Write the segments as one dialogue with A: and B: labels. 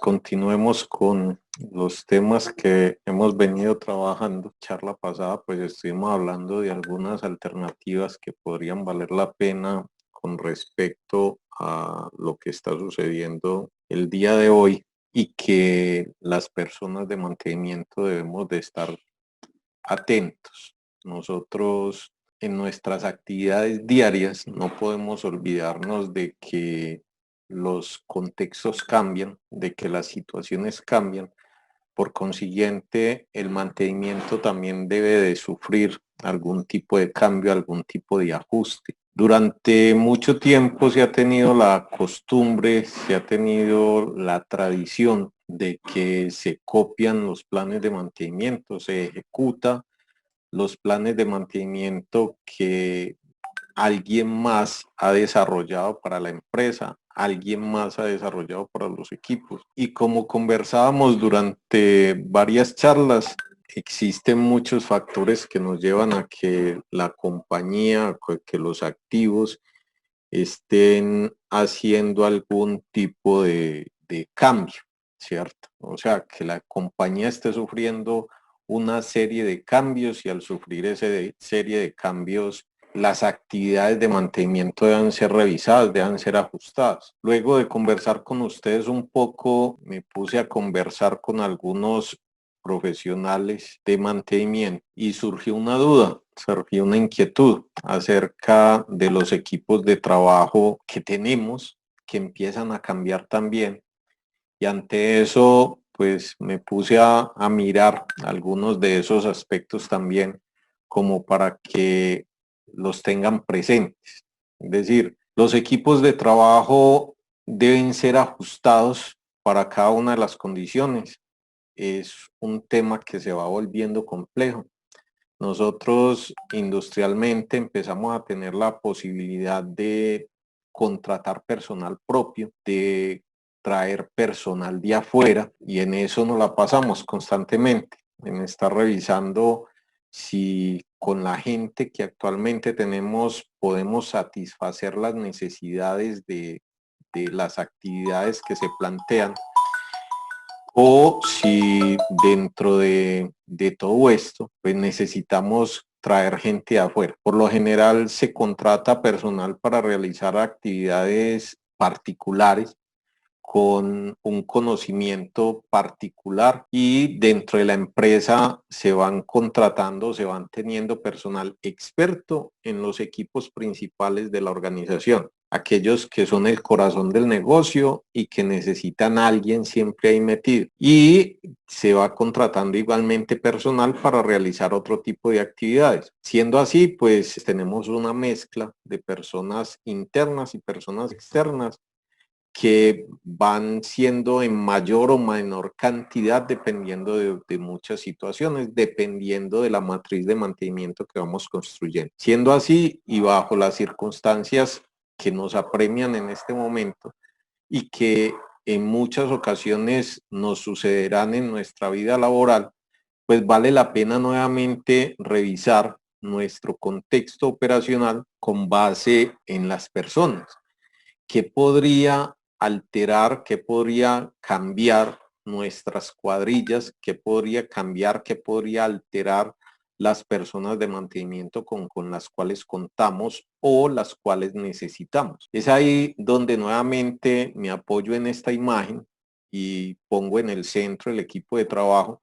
A: Continuemos con los temas que hemos venido trabajando. Charla pasada, pues estuvimos hablando de algunas alternativas que podrían valer la pena con respecto a lo que está sucediendo el día de hoy y que las personas de mantenimiento debemos de estar atentos. Nosotros en nuestras actividades diarias no podemos olvidarnos de que los contextos cambian, de que las situaciones cambian. Por consiguiente, el mantenimiento también debe de sufrir algún tipo de cambio, algún tipo de ajuste. Durante mucho tiempo se ha tenido la costumbre, se ha tenido la tradición de que se copian los planes de mantenimiento, se ejecuta los planes de mantenimiento que alguien más ha desarrollado para la empresa, alguien más ha desarrollado para los equipos. Y como conversábamos durante varias charlas, existen muchos factores que nos llevan a que la compañía, que los activos estén haciendo algún tipo de cambio, ¿cierto? O sea, que la compañía esté sufriendo una serie de cambios y al sufrir esa serie de cambios, las actividades de mantenimiento deben ser revisadas, deben ser ajustadas. Luego de conversar con ustedes un poco, me puse a conversar con algunos profesionales de mantenimiento y surgió una duda, surgió una inquietud acerca de los equipos de trabajo que tenemos, que empiezan a cambiar también. Y ante eso, pues me puse a mirar algunos de esos aspectos también como para que los tengan presentes. Es decir, los equipos de trabajo deben ser ajustados para cada una de las condiciones. Es un tema que se va volviendo complejo. Nosotros industrialmente empezamos a tener la posibilidad de contratar personal propio, de traer personal de afuera y en eso nos la pasamos constantemente, en estar revisando si con la gente que actualmente tenemos podemos satisfacer las necesidades de las actividades que se plantean o si dentro de todo esto, pues necesitamos traer gente de afuera. Por lo general se contrata personal para realizar actividades particulares con un conocimiento particular y dentro de la empresa se van contratando, se van teniendo personal experto en los equipos principales de la organización, aquellos que son el corazón del negocio y que necesitan a alguien siempre ahí metido. Y se va contratando igualmente personal para realizar otro tipo de actividades. Siendo así, pues tenemos una mezcla de personas internas y personas externas que van siendo en mayor o menor cantidad dependiendo de muchas situaciones, dependiendo de la matriz de mantenimiento que vamos construyendo. Siendo así y bajo las circunstancias que nos apremian en este momento y que en muchas ocasiones nos sucederán en nuestra vida laboral, pues vale la pena nuevamente revisar nuestro contexto operacional con base en las personas. ¿Qué podría alterar, qué podría cambiar nuestras cuadrillas, qué podría cambiar, qué podría alterar las personas de mantenimiento con las cuales contamos o las cuales necesitamos? Es ahí donde nuevamente me apoyo en esta imagen y pongo en el centro el equipo de trabajo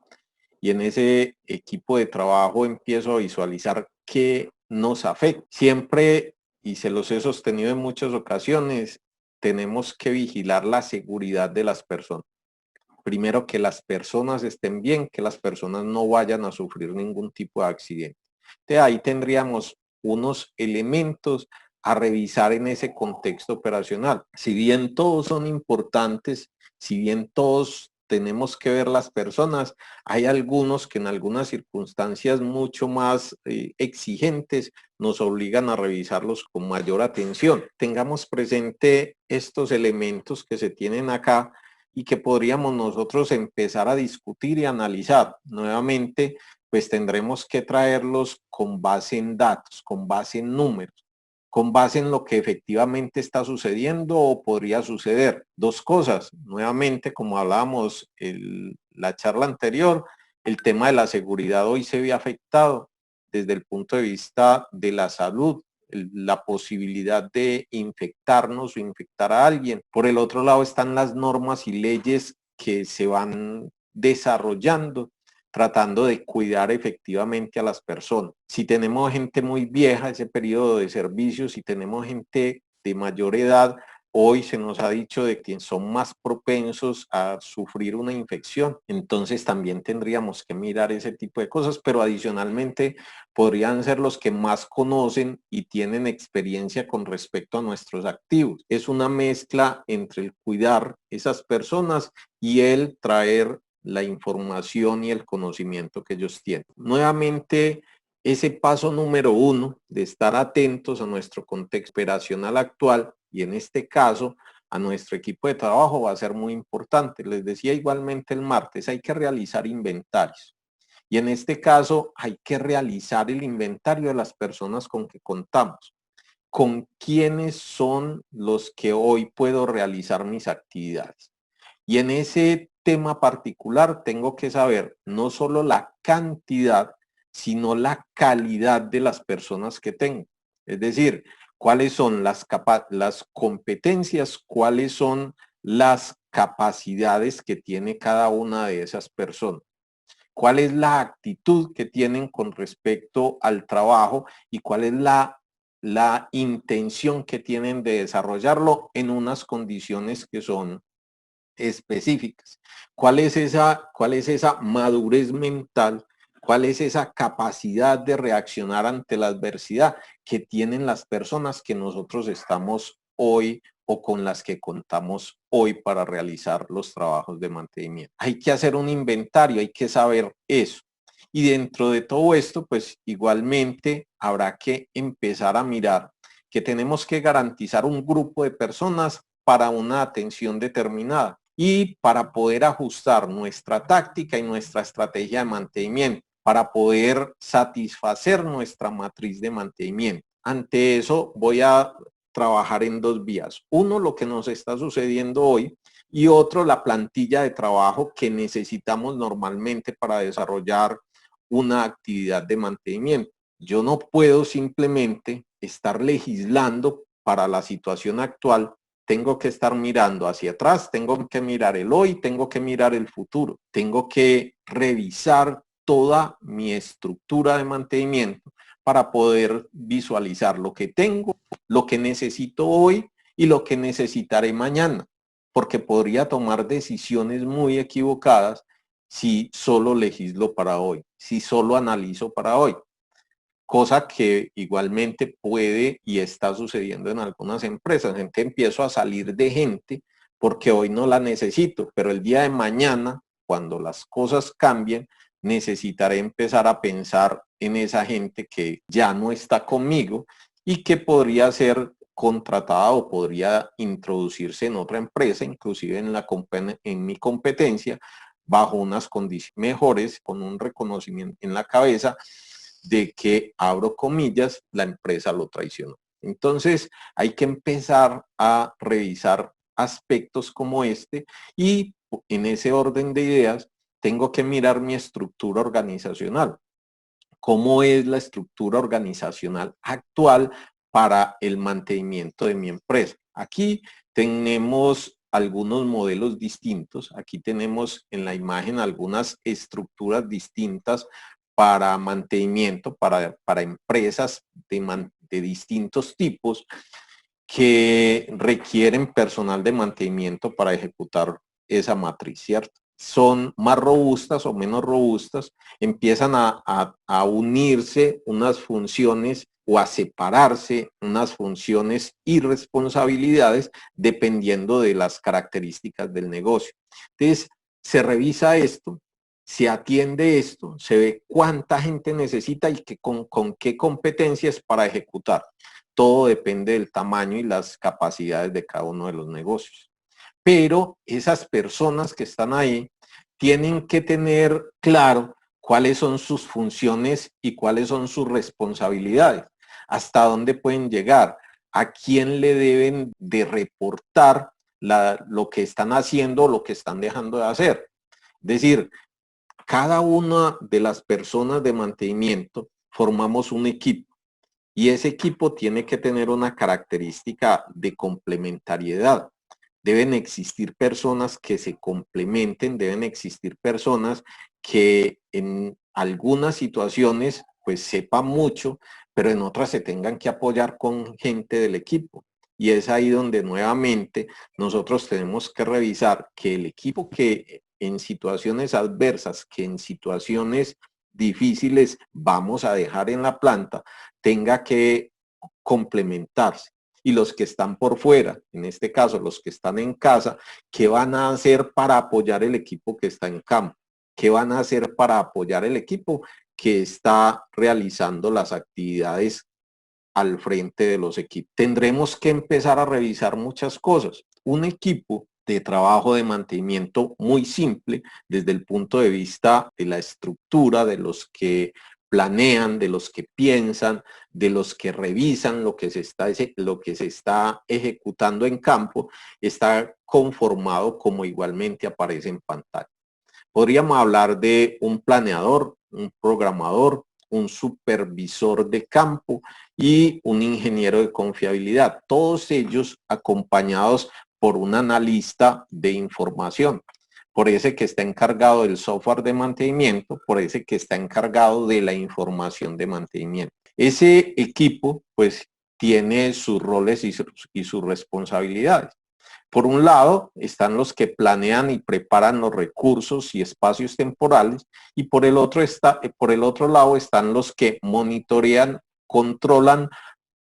A: y en ese equipo de trabajo empiezo a visualizar qué nos afecta. Siempre, y se los he sostenido en muchas ocasiones, tenemos que vigilar la seguridad de las personas. Primero, que las personas estén bien, que las personas no vayan a sufrir ningún tipo de accidente. De ahí tendríamos unos elementos a revisar en ese contexto operacional. Si bien todos son importantes, si bien todos tenemos que ver las personas, hay algunos que en algunas circunstancias mucho más exigentes nos obligan a revisarlos con mayor atención. Tengamos presente estos elementos que se tienen acá y que podríamos nosotros empezar a discutir y analizar. Nuevamente, pues tendremos que traerlos con base en datos, con base en números, con base en lo que efectivamente está sucediendo o podría suceder. Dos cosas, nuevamente, como hablábamos en la charla anterior, el tema de la seguridad hoy se ve afectado desde el punto de vista de la salud, la posibilidad de infectarnos o infectar a alguien. Por el otro lado están las normas y leyes que se van desarrollando tratando de cuidar efectivamente a las personas. Si tenemos gente muy vieja, ese periodo de servicio, si tenemos gente de mayor edad, hoy se nos ha dicho de que son más propensos a sufrir una infección. Entonces también tendríamos que mirar ese tipo de cosas, pero adicionalmente podrían ser los que más conocen y tienen experiencia con respecto a nuestros activos. Es una mezcla entre el cuidar esas personas y el traer la información y el conocimiento que ellos tienen. Nuevamente, ese paso número 1 de estar atentos a nuestro contexto operacional actual y en este caso a nuestro equipo de trabajo va a ser muy importante. Les decía igualmente el martes, hay que realizar inventarios. Y en este caso hay que realizar el inventario de las personas con que contamos. ¿Con quiénes son los que hoy puedo realizar mis actividades? Y en ese tema particular tengo que saber no solo la cantidad, sino la calidad de las personas que tengo. Es decir, cuáles son las competencias, cuáles son las capacidades que tiene cada una de esas personas. ¿Cuál es la actitud que tienen con respecto al trabajo y cuál es la intención que tienen de desarrollarlo en unas condiciones que son específicas? ¿Cuál es esa madurez mental? ¿Cuál es esa capacidad de reaccionar ante la adversidad que tienen las personas que nosotros estamos hoy o con las que contamos hoy para realizar los trabajos de mantenimiento? Hay que hacer un inventario, hay que saber eso. Y dentro de todo esto, pues igualmente habrá que empezar a mirar que tenemos que garantizar un grupo de personas para una atención determinada y para poder ajustar nuestra táctica y nuestra estrategia de mantenimiento, para poder satisfacer nuestra matriz de mantenimiento. Ante eso voy a trabajar en dos vías. Uno, lo que nos está sucediendo hoy y otro, la plantilla de trabajo que necesitamos normalmente para desarrollar una actividad de mantenimiento. Yo no puedo simplemente estar legislando para la situación actual, tengo que estar mirando hacia atrás, tengo que mirar el hoy, tengo que mirar el futuro, tengo que revisar toda mi estructura de mantenimiento para poder visualizar lo que tengo, lo que necesito hoy y lo que necesitaré mañana, porque podría tomar decisiones muy equivocadas si solo legislo para hoy, si solo analizo para hoy. Cosa que igualmente puede y está sucediendo en algunas empresas. Gente, empiezo a salir de gente porque hoy no la necesito, pero el día de mañana, cuando las cosas cambien, necesitaré empezar a pensar en esa gente que ya no está conmigo y que podría ser contratada o podría introducirse en otra empresa, inclusive en mi competencia, bajo unas condiciones mejores, con un reconocimiento en la cabeza de que, abro comillas, la empresa lo traicionó. Entonces, hay que empezar a revisar aspectos como este y en ese orden de ideas tengo que mirar mi estructura organizacional. ¿Cómo es la estructura organizacional actual para el mantenimiento de mi empresa? Aquí tenemos algunos modelos distintos. Aquí tenemos en la imagen algunas estructuras distintas para mantenimiento, para empresas de distintos tipos que requieren personal de mantenimiento para ejecutar esa matriz, ¿cierto? Son más robustas o menos robustas, empiezan a unirse unas funciones o a separarse unas funciones y responsabilidades dependiendo de las características del negocio. Entonces, se revisa esto, se atiende esto, se ve cuánta gente necesita y con qué competencias para ejecutar. Todo depende del tamaño y las capacidades de cada uno de los negocios. Pero esas personas que están ahí tienen que tener claro cuáles son sus funciones y cuáles son sus responsabilidades, hasta dónde pueden llegar, a quién le deben de reportar lo que están haciendo o lo que están dejando de hacer. Es decir, cada una de las personas de mantenimiento formamos un equipo y ese equipo tiene que tener una característica de complementariedad. Deben existir personas que se complementen, deben existir personas que en algunas situaciones pues sepan mucho, pero en otras se tengan que apoyar con gente del equipo. Y es ahí donde nuevamente nosotros tenemos que revisar que el equipo que en situaciones adversas, que en situaciones difíciles vamos a dejar en la planta, tenga que complementarse. Y los que están por fuera, en este caso los que están en casa, ¿qué van a hacer para apoyar el equipo que está en campo? ¿Qué van a hacer para apoyar el equipo que está realizando las actividades al frente de los equipos? Tendremos que empezar a revisar muchas cosas. Un equipo de trabajo de mantenimiento muy simple desde el punto de vista de la estructura, de los que planean, de los que piensan, de los que revisan lo que se está ejecutando en campo, está conformado como igualmente aparece en pantalla. Podríamos hablar de un planeador, un programador, un supervisor de campo y un ingeniero de confiabilidad, todos ellos acompañados por un analista de información, por ese que está encargado del software de mantenimiento, por ese que está encargado de la información de mantenimiento. Ese equipo pues tiene sus roles y sus responsabilidades. Por un lado están los que planean y preparan los recursos y espacios temporales y por el otro lado están los que monitorean, controlan,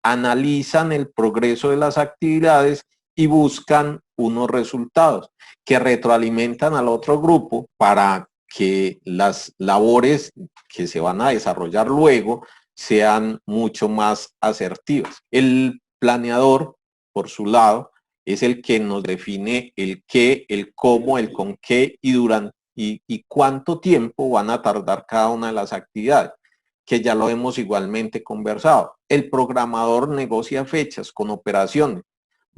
A: analizan el progreso de las actividades y buscan unos resultados que retroalimentan al otro grupo para que las labores que se van a desarrollar luego sean mucho más asertivas. El planeador, por su lado, es el que nos define el qué, el cómo, el con qué y cuánto tiempo van a tardar cada una de las actividades, que ya lo hemos igualmente conversado. El programador negocia fechas con operaciones.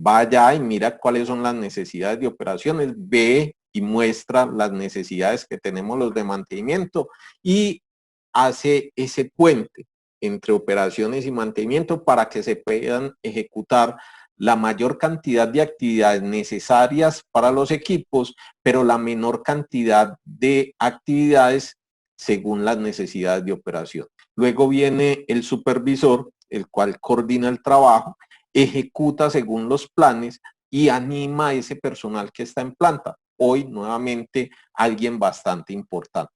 A: Va allá y mira cuáles son las necesidades de operaciones, ve y muestra las necesidades que tenemos los de mantenimiento y hace ese puente entre operaciones y mantenimiento para que se puedan ejecutar la mayor cantidad de actividades necesarias para los equipos, pero la menor cantidad de actividades según las necesidades de operación. Luego viene el supervisor, el cual coordina el trabajo, ejecuta según los planes y anima a ese personal que está en planta. Hoy, nuevamente, alguien bastante importante.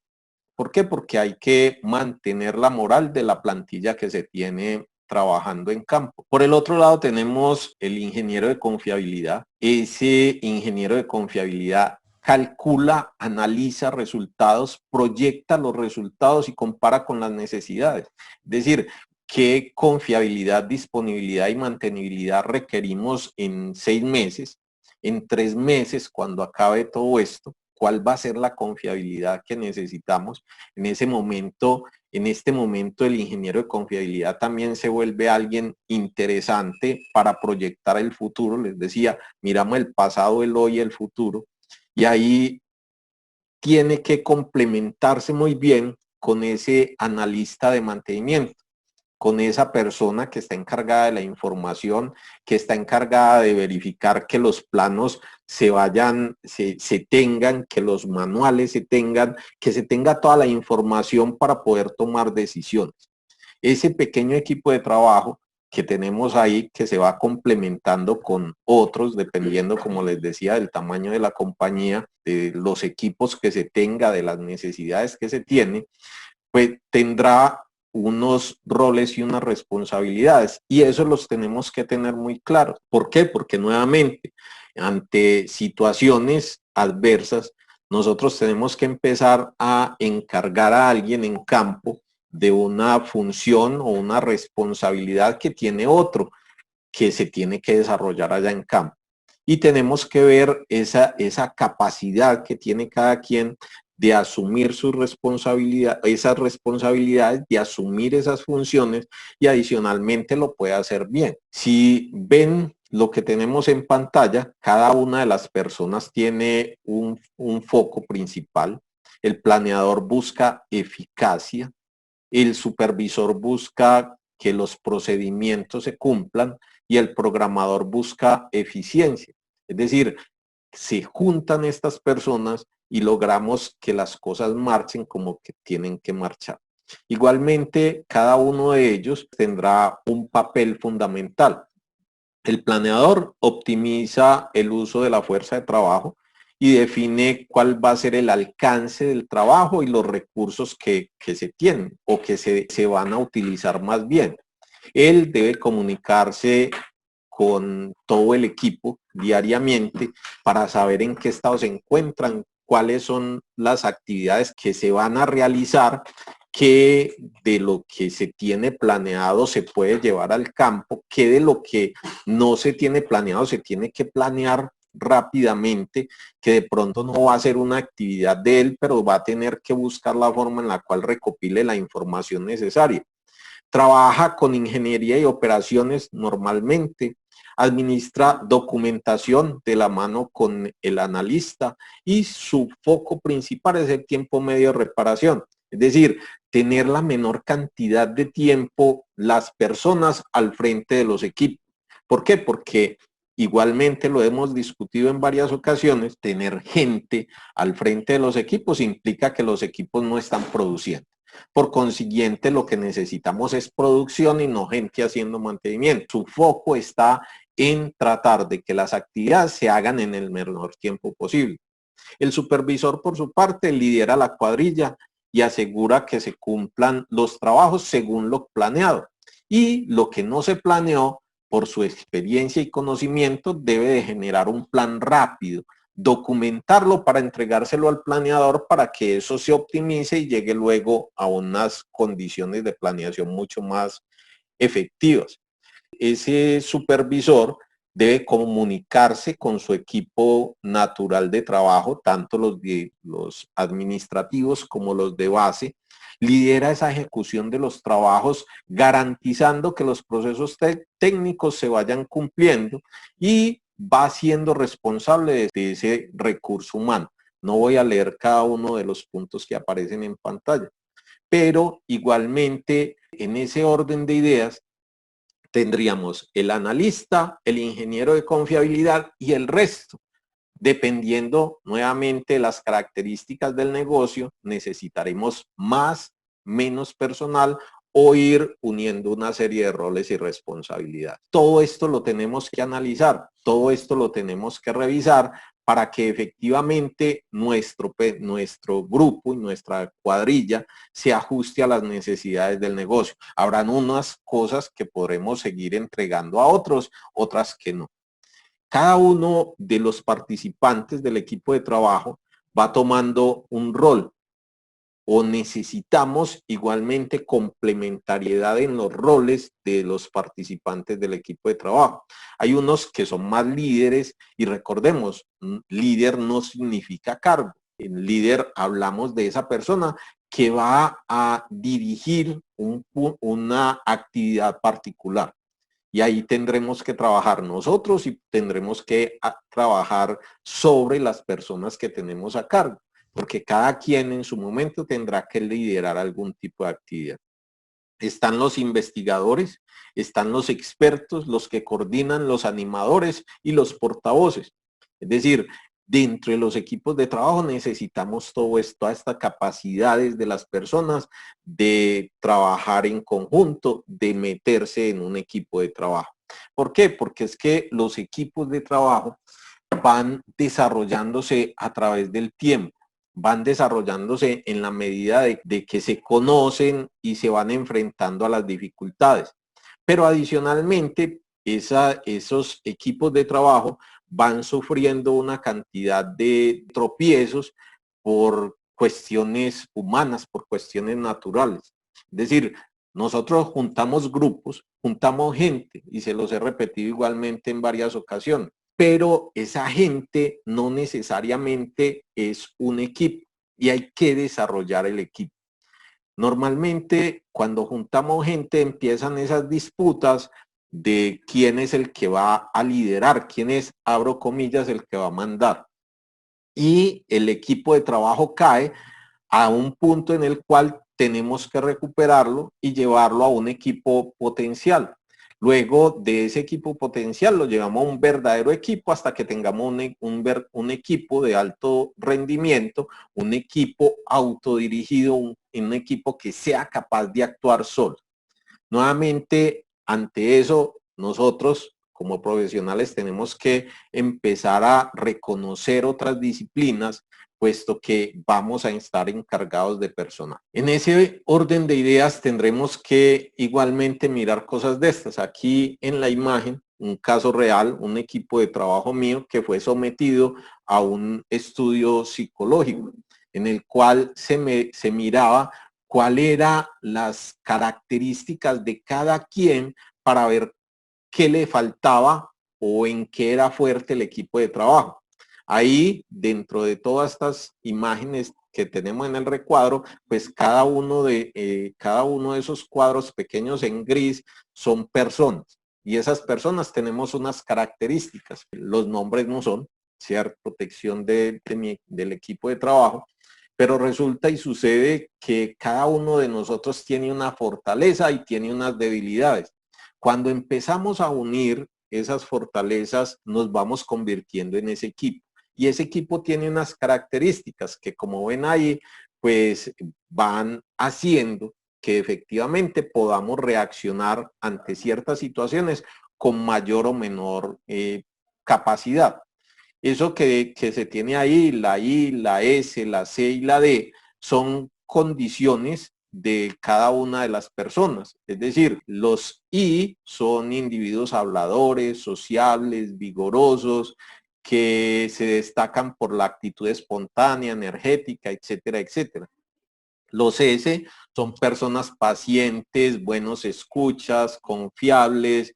A: ¿Por qué? Porque hay que mantener la moral de la plantilla que se tiene trabajando en campo. Por el otro lado tenemos el ingeniero de confiabilidad. Ese ingeniero de confiabilidad calcula, analiza resultados, proyecta los resultados y compara con las necesidades. Es decir, qué confiabilidad, disponibilidad y mantenibilidad requerimos en 6 meses, en 3 meses cuando acabe todo esto, cuál va a ser la confiabilidad que necesitamos. En este momento el ingeniero de confiabilidad también se vuelve alguien interesante para proyectar el futuro. Les decía, miramos el pasado, el hoy y el futuro. Y ahí tiene que complementarse muy bien con ese analista de mantenimiento, con esa persona que está encargada de la información, que está encargada de verificar que los planos se tengan, que los manuales se tengan, que se tenga toda la información para poder tomar decisiones. Ese pequeño equipo de trabajo que tenemos ahí, que se va complementando con otros, dependiendo, como les decía, del tamaño de la compañía, de los equipos que se tenga, de las necesidades que se tiene, pues tendrá unos roles y unas responsabilidades y eso los tenemos que tener muy claros. ¿Por qué? Porque nuevamente, ante situaciones adversas, nosotros tenemos que empezar a encargar a alguien en campo de una función o una responsabilidad que tiene otro, que se tiene que desarrollar allá en campo. Y tenemos que ver esa capacidad que tiene cada quien de asumir su responsabilidad, esas responsabilidades, de asumir esas funciones y adicionalmente lo puede hacer bien. Si ven lo que tenemos en pantalla, cada una de las personas tiene un foco principal. El planeador busca eficacia, el supervisor busca que los procedimientos se cumplan y el programador busca eficiencia. Es decir, se juntan estas personas y logramos que las cosas marchen como que tienen que marchar. Igualmente, cada uno de ellos tendrá un papel fundamental. El planeador optimiza el uso de la fuerza de trabajo y define cuál va a ser el alcance del trabajo y los recursos que se tienen o que se van a utilizar más bien. Él debe comunicarse con todo el equipo diariamente para saber en qué estado se encuentran, cuáles son las actividades que se van a realizar, qué de lo que se tiene planeado se puede llevar al campo, qué de lo que no se tiene planeado se tiene que planear rápidamente, que de pronto no va a ser una actividad de él, pero va a tener que buscar la forma en la cual recopile la información necesaria. Trabaja con ingeniería y operaciones normalmente, administra documentación de la mano con el analista y su foco principal es el tiempo medio de reparación. Es decir, tener la menor cantidad de tiempo las personas al frente de los equipos. ¿Por qué? Porque igualmente lo hemos discutido en varias ocasiones, tener gente al frente de los equipos implica que los equipos no están produciendo. Por consiguiente, lo que necesitamos es producción y no gente haciendo mantenimiento. Su foco está en tratar de que las actividades se hagan en el menor tiempo posible. El supervisor, por su parte, lidera la cuadrilla y asegura que se cumplan los trabajos según lo planeado. Y lo que no se planeó, por su experiencia y conocimiento, debe de generar un plan rápido, documentarlo para entregárselo al planeador para que eso se optimice y llegue luego a unas condiciones de planeación mucho más efectivas. Ese supervisor debe comunicarse con su equipo natural de trabajo, tanto los administrativos como los de base, lidera esa ejecución de los trabajos garantizando que los procesos técnicos se vayan cumpliendo y va siendo responsable de ese recurso humano. No voy a leer cada uno de los puntos que aparecen en pantalla, pero igualmente en ese orden de ideas tendríamos el analista, el ingeniero de confiabilidad y el resto. Dependiendo nuevamente de las características del negocio, necesitaremos más, menos personal o ir uniendo una serie de roles y responsabilidades. Todo esto lo tenemos que analizar, todo esto lo tenemos que revisar para que efectivamente nuestro grupo y nuestra cuadrilla se ajuste a las necesidades del negocio. Habrán unas cosas que podremos seguir entregando a otros, otras que no. Cada uno de los participantes del equipo de trabajo va tomando un rol o necesitamos igualmente complementariedad en los roles de los participantes del equipo de trabajo. Hay unos que son más líderes y recordemos, líder no significa cargo. En líder hablamos de esa persona que va a dirigir una actividad particular. Y ahí tendremos que trabajar nosotros y tendremos que trabajar sobre las personas que tenemos a cargo, porque cada quien en su momento tendrá que liderar algún tipo de actividad. Están los investigadores, están los expertos, los que coordinan, los animadores y los portavoces. Es decir, dentro de los equipos de trabajo necesitamos todo esto, todas estas capacidades de las personas de trabajar en conjunto, de meterse en un equipo de trabajo. ¿Por qué? Porque es que los equipos de trabajo van desarrollándose a través del tiempo, van desarrollándose en la medida de que se conocen y se van enfrentando a las dificultades. Pero adicionalmente, esos equipos de trabajo van sufriendo una cantidad de tropiezos por cuestiones humanas, por cuestiones naturales. Es decir, nosotros juntamos grupos, juntamos gente, y se los he repetido igualmente en varias ocasiones, pero esa gente no necesariamente es un equipo. y hay que desarrollar el equipo. Normalmente, cuando juntamos gente, empiezan esas disputas de quién es el que va a liderar, quién es, abro comillas, el que va a mandar. Y el equipo de trabajo cae a un punto en el cual tenemos que recuperarlo y llevarlo a un equipo potencial. Luego de ese equipo potencial lo llevamos a un verdadero equipo hasta que tengamos un equipo de alto rendimiento, un equipo autodirigido, un equipo que sea capaz de actuar solo. Nuevamente, ante eso, nosotros como profesionales tenemos que empezar a reconocer otras disciplinas, puesto que vamos a estar encargados de personal. En ese orden de ideas tendremos que igualmente mirar cosas de estas. Aquí en la imagen, un caso real, un equipo de trabajo mío que fue sometido a un estudio psicológico en el cual se miraba cuáles eran las características de cada quien para ver qué le faltaba o en qué era fuerte el equipo de trabajo. Ahí, dentro de todas estas imágenes que tenemos en el recuadro, pues cada uno de esos cuadros pequeños en gris son personas. Y esas personas tenemos unas características. Los nombres no son, ¿cierto? Protección del equipo de trabajo. Pero resulta y sucede que cada uno de nosotros tiene una fortaleza y tiene unas debilidades. Cuando empezamos a unir esas fortalezas, nos vamos convirtiendo en ese equipo. Y ese equipo tiene unas características que, como ven ahí, pues van haciendo que efectivamente podamos reaccionar ante ciertas situaciones con mayor o menor capacidad. Eso que se tiene ahí, la I, la S, la C y la D, son condiciones de cada una de las personas. Es decir, los I son individuos habladores, sociables, vigorosos, que se destacan por la actitud espontánea, energética, etcétera, etcétera. Los S son personas pacientes, buenos escuchas, confiables,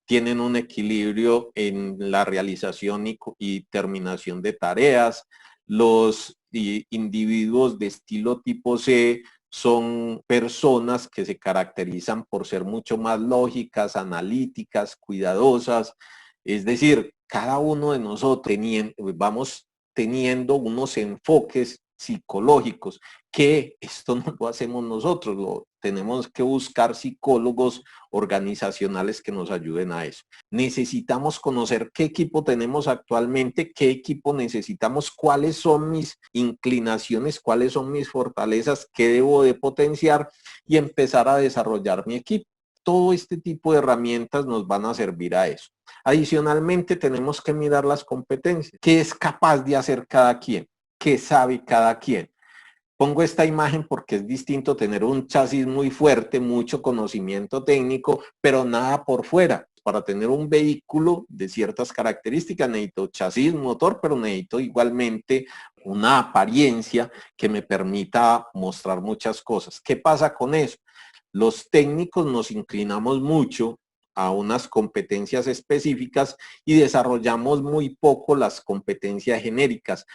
A: tienen un equilibrio en la realización y terminación de tareas. Los individuos de estilo tipo C son personas que se caracterizan por ser mucho más lógicas, analíticas, cuidadosas. Es decir, cada uno de nosotros vamos teniendo unos enfoques psicológicos, que esto no lo hacemos nosotros, lo tenemos que buscar psicólogos organizacionales que nos ayuden a eso. Necesitamos conocer qué equipo tenemos actualmente, qué equipo necesitamos, cuáles son mis inclinaciones, cuáles son mis fortalezas, qué debo de potenciar y empezar a desarrollar mi equipo. Todo este tipo de herramientas nos van a servir a eso. Adicionalmente, tenemos que mirar las competencias. ¿Qué es capaz de hacer cada quien? ¿Qué sabe cada quien? Pongo esta imagen porque es distinto tener un chasis muy fuerte, mucho conocimiento técnico, pero nada por fuera. Para tener un vehículo de ciertas características necesito chasis, motor, pero necesito igualmente una apariencia que me permita mostrar muchas cosas. ¿Qué pasa con eso? Los técnicos nos inclinamos mucho a unas competencias específicas y desarrollamos muy poco las competencias genéricas.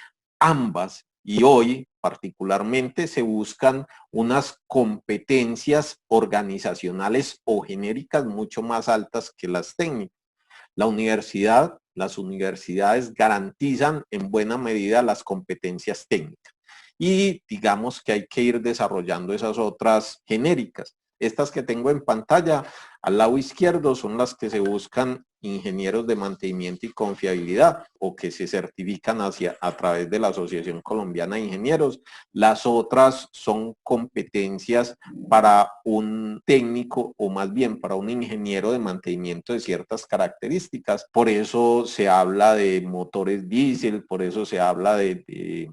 A: Ambas, y hoy particularmente, se buscan unas competencias organizacionales o genéricas mucho más altas que las técnicas. Las universidades garantizan en buena medida las competencias técnicas. Y digamos que hay que ir desarrollando esas otras genéricas. Estas que tengo en pantalla al lado izquierdo son las que se buscan ingenieros de mantenimiento y confiabilidad o que se certifican a través de la Asociación Colombiana de Ingenieros. Las otras son competencias para un técnico o más bien para un ingeniero de mantenimiento de ciertas características. Por eso se habla de motores diésel, por eso se habla de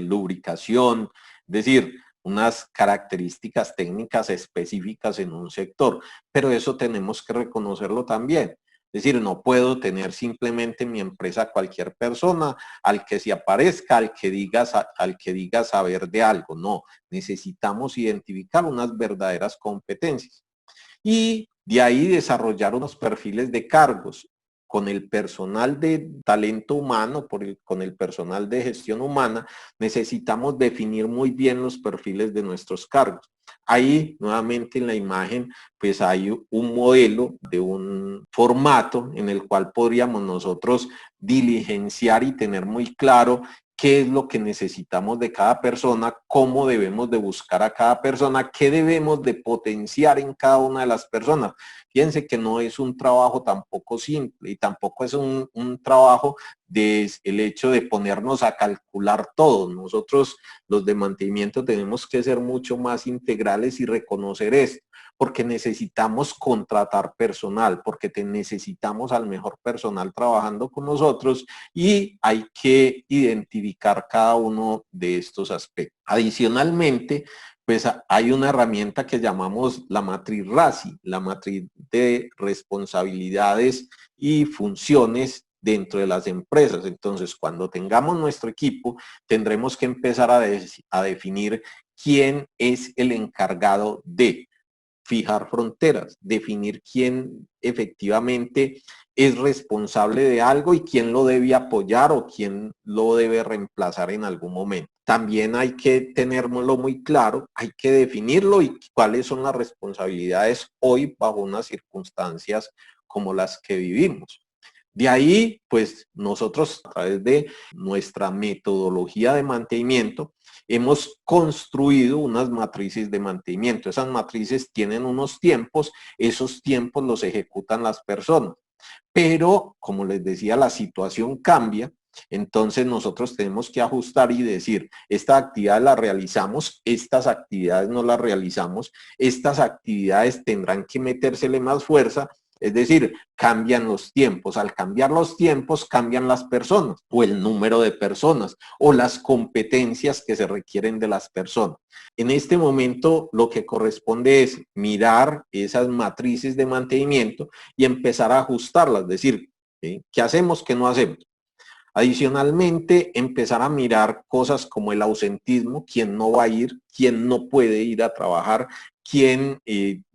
A: lubricación, es decir, unas características técnicas específicas en un sector, pero eso tenemos que reconocerlo también. Es decir, no puedo tener simplemente en mi empresa cualquier persona al que se aparezca, al que diga saber de algo. No, necesitamos identificar unas verdaderas competencias y de ahí desarrollar unos perfiles de cargos con el personal de talento humano, con el personal de gestión humana, necesitamos definir muy bien los perfiles de nuestros cargos. Ahí, nuevamente en la imagen, pues hay un modelo de un formato en el cual podríamos nosotros diligenciar y tener muy claro qué es lo que necesitamos de cada persona, cómo debemos de buscar a cada persona, qué debemos de potenciar en cada una de las personas. Fíjense que no es un trabajo tampoco simple y tampoco es un trabajo de el hecho de ponernos a calcular todo. Nosotros, los de mantenimiento, tenemos que ser mucho más integrales y reconocer esto, porque necesitamos contratar personal, porque necesitamos al mejor personal trabajando con nosotros y hay que identificar cada uno de estos aspectos. Adicionalmente, pues hay una herramienta que llamamos la matriz RACI, la matriz de responsabilidades y funciones dentro de las empresas. Entonces, cuando tengamos nuestro equipo, tendremos que empezar a definir quién es el encargado de fijar fronteras, definir quién efectivamente es responsable de algo y quién lo debe apoyar o quién lo debe reemplazar en algún momento. También hay que tenerlo muy claro, hay que definirlo y cuáles son las responsabilidades hoy bajo unas circunstancias como las que vivimos. De ahí, pues nosotros a través de nuestra metodología de mantenimiento hemos construido unas matrices de mantenimiento. Esas matrices tienen unos tiempos, esos tiempos los ejecutan las personas. Pero, como les decía, la situación cambia, entonces nosotros tenemos que ajustar y decir, esta actividad la realizamos, estas actividades no las realizamos, estas actividades tendrán que metérsele más fuerza. Es decir, cambian los tiempos. Al cambiar los tiempos, cambian las personas o el número de personas o las competencias que se requieren de las personas. En este momento, lo que corresponde es mirar esas matrices de mantenimiento y empezar a ajustarlas. Es decir, ¿sí? ¿Qué hacemos? ¿Qué no hacemos? Adicionalmente, empezar a mirar cosas como el ausentismo, quién no va a ir, quién no puede ir a trabajar, quién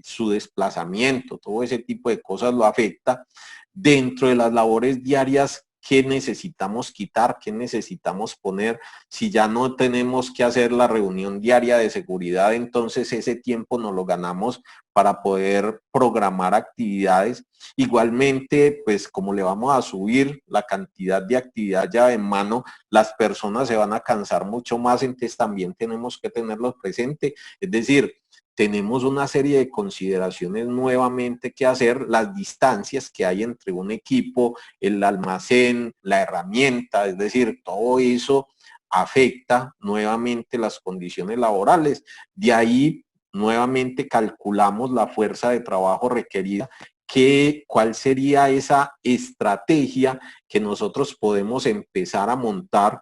A: su desplazamiento, todo ese tipo de cosas lo afecta. Dentro de las labores diarias, ¿qué necesitamos quitar? ¿Qué necesitamos poner? Si ya no tenemos que hacer la reunión diaria de seguridad, entonces ese tiempo nos lo ganamos para poder programar actividades. Igualmente, pues como le vamos a subir la cantidad de actividad ya en mano, las personas se van a cansar mucho más, entonces también tenemos que tenerlos presente. Es decir, tenemos una serie de consideraciones nuevamente que hacer, las distancias que hay entre un equipo, el almacén, la herramienta, es decir, todo eso afecta nuevamente las condiciones laborales. De ahí, nuevamente calculamos la fuerza de trabajo requerida, cuál sería esa estrategia que nosotros podemos empezar a montar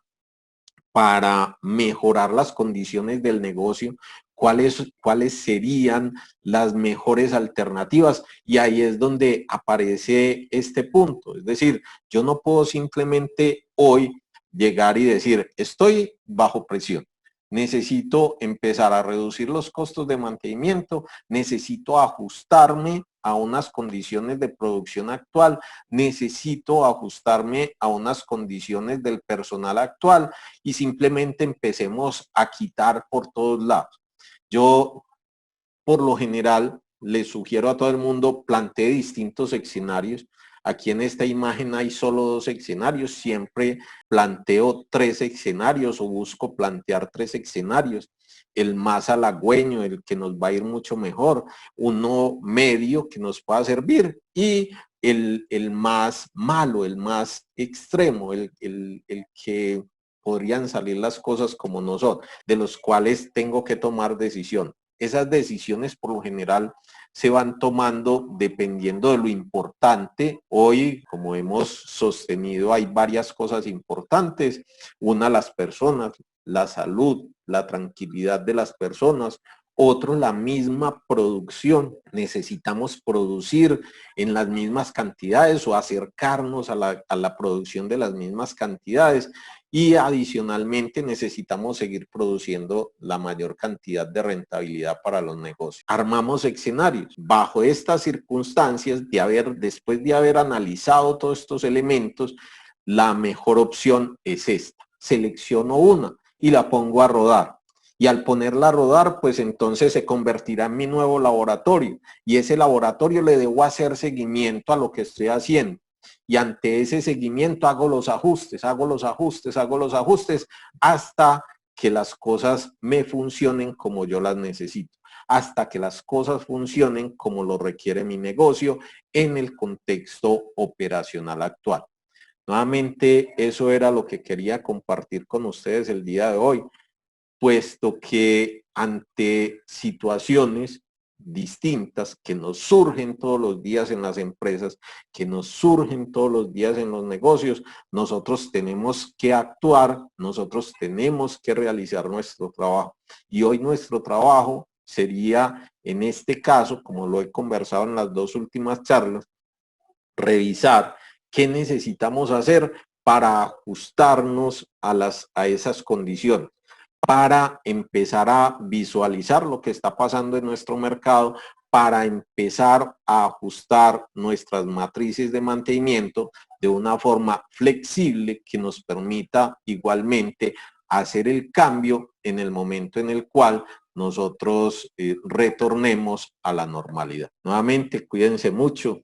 A: para mejorar las condiciones del negocio, cuáles serían las mejores alternativas. Y ahí es donde aparece este punto. Es decir, yo no puedo simplemente hoy llegar y decir, estoy bajo presión. Necesito empezar a reducir los costos de mantenimiento, necesito ajustarme a unas condiciones de producción actual, necesito ajustarme a unas condiciones del personal actual y simplemente empecemos a quitar por todos lados. Yo, por lo general, les sugiero a todo el mundo, plantee distintos escenarios. Aquí en esta imagen hay solo dos escenarios, siempre planteo tres escenarios o busco plantear tres escenarios. El más halagüeño, el que nos va a ir mucho mejor, uno medio que nos pueda servir y el más malo, el más extremo, el que podrían salir las cosas como no son, de los cuales tengo que tomar decisión. Esas decisiones por lo general se van tomando dependiendo de lo importante. Hoy, como hemos sostenido, hay varias cosas importantes. Una, las personas, la salud, la tranquilidad de las personas. Otro, la misma producción. Necesitamos producir en las mismas cantidades o acercarnos a la producción de las mismas cantidades. Y adicionalmente necesitamos seguir produciendo la mayor cantidad de rentabilidad para los negocios. Armamos escenarios. Bajo estas circunstancias, después de haber analizado todos estos elementos, la mejor opción es esta. Selecciono una y la pongo a rodar. Y al ponerla a rodar, pues entonces se convertirá en mi nuevo laboratorio. Y ese laboratorio le debo hacer seguimiento a lo que estoy haciendo. Y ante ese seguimiento hago los ajustes hasta que las cosas me funcionen como yo las necesito, hasta que las cosas funcionen como lo requiere mi negocio en el contexto operacional actual. Nuevamente, eso era lo que quería compartir con ustedes el día de hoy, puesto que ante situaciones distintas que nos surgen todos los días en las empresas, que nos surgen todos los días en los negocios, nosotros tenemos que actuar, nosotros tenemos que realizar nuestro trabajo. Y hoy nuestro trabajo sería, en este caso, como lo he conversado en las dos últimas charlas, revisar qué necesitamos hacer para ajustarnos a esas condiciones, para empezar a visualizar lo que está pasando en nuestro mercado, para empezar a ajustar nuestras matrices de mantenimiento de una forma flexible que nos permita igualmente hacer el cambio en el momento en el cual nosotros retornemos a la normalidad. Nuevamente, cuídense mucho.